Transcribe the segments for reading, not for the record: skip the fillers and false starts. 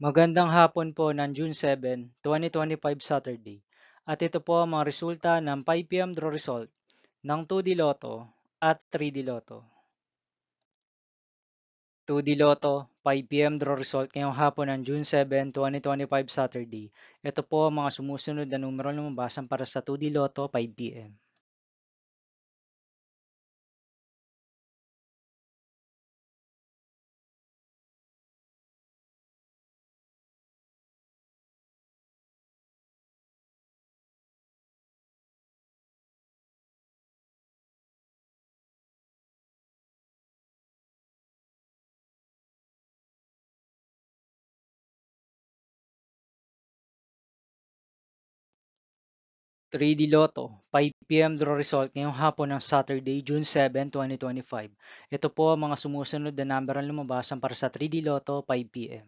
Magandang hapon po ng June 7, 2025 Saturday. At ito po ang mga resulta ng 5 p.m. draw result ng 2D Lotto at 3D Lotto. 2D Lotto, 5 p.m. draw result ngayong hapon ng June 7, 2025 Saturday. Ito po ang mga sumusunod na numero na lumabasan para sa 2D Lotto 5 p.m. 3D Lotto, 5 p.m. draw result ngayong hapon ng Saturday, June 7, 2025. Ito po ang mga sumusunod na number ang lumabasan para sa 3D Lotto 5 p.m.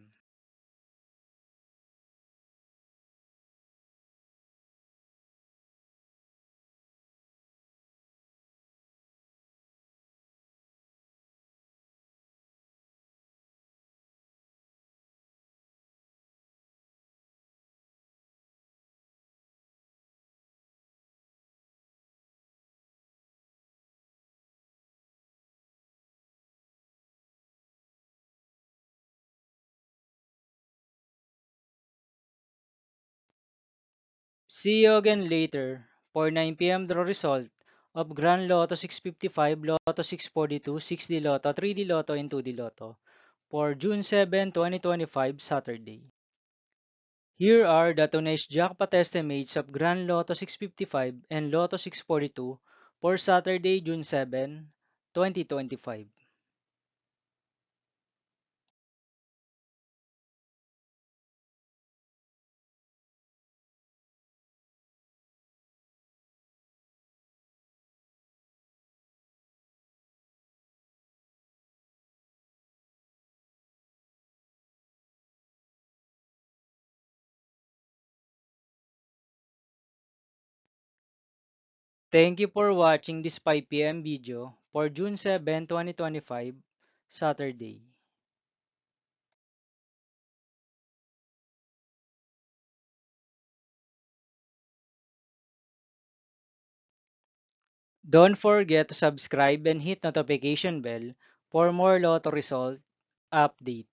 'See you again later' for 9 p.m. draw result of Grand Lotto 655, Lotto 642, 6D Lotto, 3D Lotto, and 2D Lotto for June 7, 2025 Saturday. Here are the today's jackpot estimates of Grand Lotto 655 and Lotto 642 for Saturday, June 7, 2025. Thank you for watching this 5 p.m. video for June 7, 2025 Saturday. Don't forget to subscribe and hit notification bell for more Lotto result update.